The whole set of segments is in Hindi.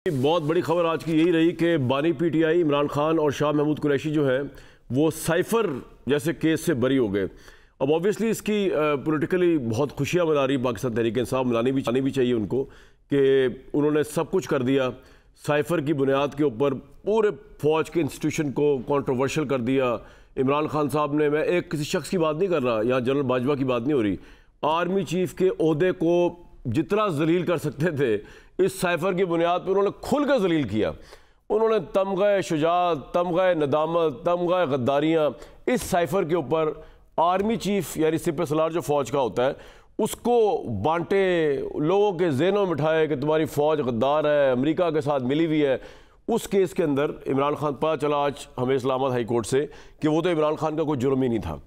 बहुत बड़ी खबर आज की यही रही कि बानी पीटीआई इमरान खान और शाह महमूद कुरैशी जो है वो साइफर जैसे केस से बरी हो गए। अब ऑब्वियसली इसकी पॉलिटिकली बहुत खुशियां मना रही पाकिस्तान तहरीक इंसाफ, मनानी भी चाहिए उनको कि उन्होंने सब कुछ कर दिया। साइफर की बुनियाद के ऊपर पूरे फौज के इंस्टीट्यूशन को कंट्रोवर्शियल कर दिया। इमरान खान साहब ने, मैं एक किसी शख्स की बात नहीं कर रहा, यहाँ जनरल बाजवा की बात नहीं हो रही, आर्मी चीफ के ओहदे को जितना जलील कर सकते थे इस साइफर की बुनियाद पर उन्होंने खुल कर जलील किया। उन्होंने तमग़े शुजाअत, तमग़े नदामत, तमग़े गद्दारियाँ इस साइफर के ऊपर आर्मी चीफ यानी सिपह सलार जो फ़ौज का होता है उसको बांटे, लोगों के ज़हनों में बिठाए कि तुम्हारी फ़ौज गद्दार है, अमेरिका के साथ मिली हुई है। उस केस के अंदर इमरान खान पता चला आज हमें इस्लामाबाद हाई कोर्ट से कि वो तो इमरान खान का कोई जुर्म ही नहीं था,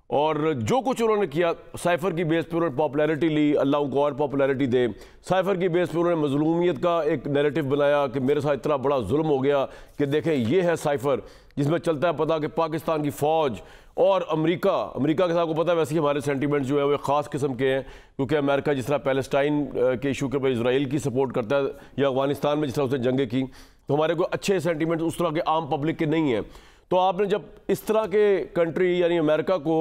और जो कुछ उन्होंने किया साइफर की बेस पे उन्होंने पॉपुलैरिटी ली, अल्लाह उनको और पॉपुलैरिटी दे। साइफर की बेस पे उन्होंने मजलूमियत का एक नैरेटिव बनाया कि मेरे साथ इतना बड़ा जुल्म हो गया कि देखें ये है साइफर जिसमें चलता है पता कि पाकिस्तान की फ़ौज और अमेरिका के साथ को पता है। वैसे ही हमारे सेंटीमेंट्स जो है वो ख़ास किस्म के हैं, क्योंकि अमेरिका जिस तरह पैलेस्टाइन के इशू के ऊपर इसराइल की सपोर्ट करता है या अफगानिस्तान में जिस तरह उसने जंगें की, तो हमारे को अच्छे सेंटीमेंट्स उस तरह के आम पब्लिक के नहीं हैं। तो आपने जब इस तरह के कंट्री यानी अमेरिका को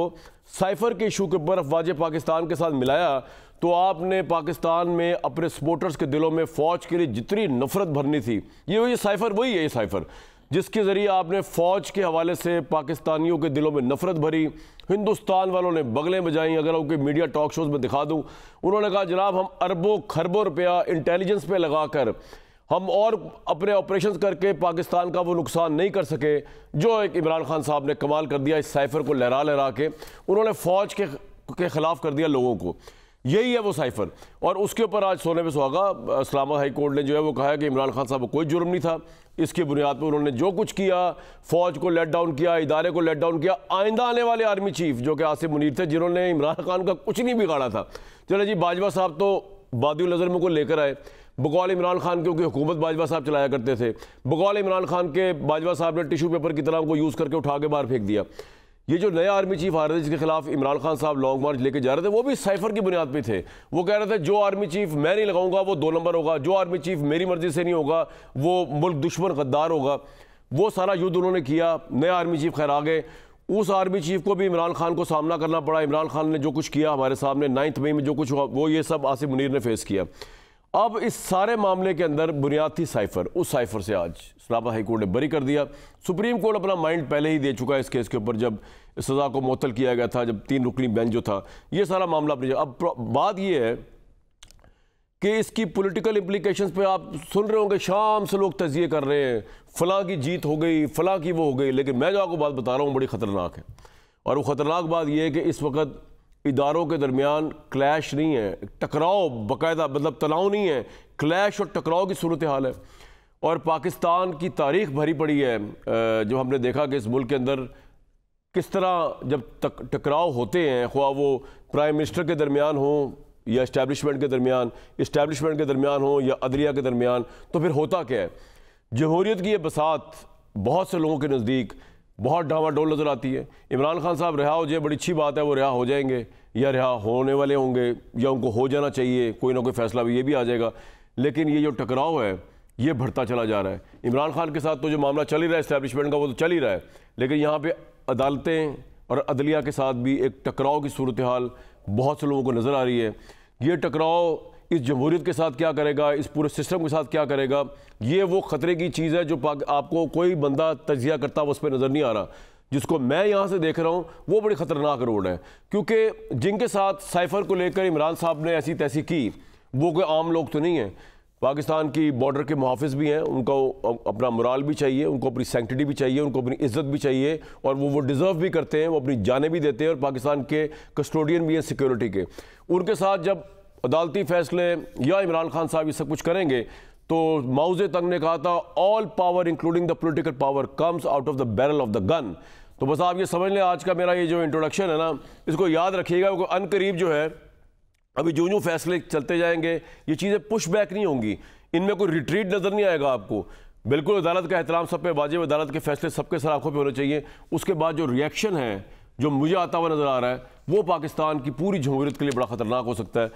साइफर के इशू के ऊपर अफवाज पाकिस्तान के साथ मिलाया, तो आपने पाकिस्तान में अपने सपोर्टर्स के दिलों में फ़ौज के लिए जितनी नफरत भरनी थी, ये साइफर वही है, ये साइफर जिसके ज़रिए आपने फ़ौज के हवाले से पाकिस्तानियों के दिलों में नफरत भरी। हिंदुस्तान वालों ने बगलें बजाई। अगर उनके मीडिया टॉक शोज़ में दिखा दूँ, उन्होंने कहा जनाब हम अरबों खरबों रुपया इंटेलिजेंस पे लगा कर हम और अपने ऑपरेशंस करके पाकिस्तान का वो नुकसान नहीं कर सके जो एक इमरान खान साहब ने कमाल कर दिया। इस साइफर को लहरा लहरा के उन्होंने फ़ौज के ख़िलाफ़ कर दिया लोगों को। यही है वो साइफर, और उसके ऊपर आज सोने पे सुहागा इस्लामाबाद हाई कोर्ट ने जो है वो कहा है कि इमरान खान साहब को कोई जुर्म नहीं था। इसकी बुनियाद पर उन्होंने जो कुछ किया, फ़ौज को लेट डाउन किया, इदारे को लेट डाउन किया। आइंदा आने वाले आर्मी चीफ जो कि आसिम मुनीर थे, जिन्होंने इमरान खान का कुछ नहीं बिगाड़ा था। चले जी, बाजवा साहब तो बादिउल नज़र में को लेकर आए बकौल इमरान खान, क्योंकि हुकूमत बाजवा साहब चलाया करते थे। बकौल इमरान खान के बाजवा साहब ने टिशू पेपर की तरह उनको यूज़ करके उठा के बाहर फेंक दिया। ये जो नया आर्मी चीफ आ रहे थे जिसके खिलाफ इमरान खान साहब लॉन्ग मार्च लेके जा रहे थे, वो भी साइफर की बुनियाद पे थे। वो कह रहे थे जो आर्मी चीफ मैं नहीं लगाऊंगा वो 2 नंबर होगा, जो आर्मी चीफ मेरी मर्जी से नहीं होगा वो मुल्क दुश्मन गद्दार होगा। वो सारा युद्ध उन्होंने किया। नया आर्मी चीफ खैर आ गए, उस आर्मी चीफ को भी इमरान खान को सामना करना पड़ा। इमरान खान ने जो कुछ किया हमारे सामने 9 मई में जो कुछ हुआ वो ये सब आसिम मुनीर ने फेस किया। अब इस सारे मामले के अंदर बुनियाद थी साइफर। उस साइफर से आज इस्लामाबाद हाई कोर्ट ने बरी कर दिया। सुप्रीम कोर्ट अपना माइंड पहले ही दे चुका है इस केस के ऊपर, जब सज़ा को मुअत्तल किया गया था, जब 3 रुकनी बेंच जो था, ये सारा मामला अपनी। अब बात ये है कि इसकी पॉलिटिकल इम्प्लीकेशंस पे आप सुन रहे होंगे, शाम से लोग तजिए कर रहे हैं फ़लाँ की जीत हो गई, फ़लाँ की वो हो गई। लेकिन मैं जो आपको बात बता रहा हूँ बड़ी ख़तरनाक है, और वो ख़तरनाक बात यह है कि इस वक्त इदारों के दरमियान क्लैश नहीं है, टकराव बाकायदा, मतलब तनाव नहीं है, क्लैश और टकराव की सूरत हाल है। और पाकिस्तान की तारीख भरी पड़ी है जो हमने देखा कि इस मुल्क के अंदर किस तरह जब टकराव होते हैं, ख्वाह वो प्राइम मिनिस्टर के दरमियान हो या इस्टेब्लिशमेंट के दरमियान हो या अदलिया के दरमियान, तो फिर होता क्या है। जमहूरियत की ये बसात बहुत से लोगों के नज़दीक बहुत डामाडोल नज़र आती है। इमरान खान साहब रिहा हो जाए, बड़ी अच्छी बात है, वो रिहा हो जाएंगे या रिहा होने वाले होंगे या उनको हो जाना चाहिए, कोई ना कोई फैसला भी ये भी आ जाएगा। लेकिन ये जो टकराव है ये बढ़ता चला जा रहा है। इमरान खान के साथ तो जो मामला चल ही रहा है इस्टेब्लिशमेंट का वो तो चल ही रहा है, लेकिन यहाँ पे अदालतें और अदलिया के साथ भी एक टकराव की सूरत हाल बहुत से लोगों को नज़र आ रही है। ये टकराव इस जमहूरियत के साथ क्या करेगा, इस पूरे सिस्टम के साथ क्या करेगा, ये वो ख़तरे की चीज़ है जो आपको कोई बंदा तजिया करता हुआ उस पर नज़र नहीं आ रहा। जिसको मैं यहाँ से देख रहा हूँ वो बड़ी ख़तरनाक रोड है, क्योंकि जिनके साथ साइफर को लेकर इमरान साहब ने ऐसी तैसी की वो कोई आम लोग तो नहीं हैं। पाकिस्तान की बॉर्डर के मुहाफ़िज़ भी हैं, उनको अपना मोराल भी चाहिए, उनको अपनी सैंक्टिटी भी चाहिए, उनको अपनी इज़्ज़त भी चाहिए, और वो डिज़र्व भी करते हैं, वो अपनी जानें भी देते हैं, और पाकिस्तान के कस्टोडियन भी हैं सिक्योरिटी के। उनके साथ जब अदालती फ़ैसले या इमरान खान साहब ये सब कुछ करेंगे, तो माओ ज़े तुंग ने कहा था all power including the political power comes out of the barrel of the gun. तो बस आप ये समझ लें, आज का मेरा ये जो इंट्रोडक्शन है ना, इसको याद रखिएगा, क्योंकि अनकरीब जो है अभी जो फैसले चलते जाएंगे ये चीज़ें पुश बैक नहीं होंगी, इनमें कोई रिट्रीट नज़र नहीं आएगा आपको। बिल्कुल अदालत का एहतराम सब पे वाजिब, अदालत के फैसले सबके सर आंखों पे होने चाहिए। उसके बाद जो रिएक्शन है जो मुझे आता हुआ नज़र आ रहा है वो पाकिस्तान की पूरी जमहूरियत के लिए बड़ा ख़तरनाक हो सकता है।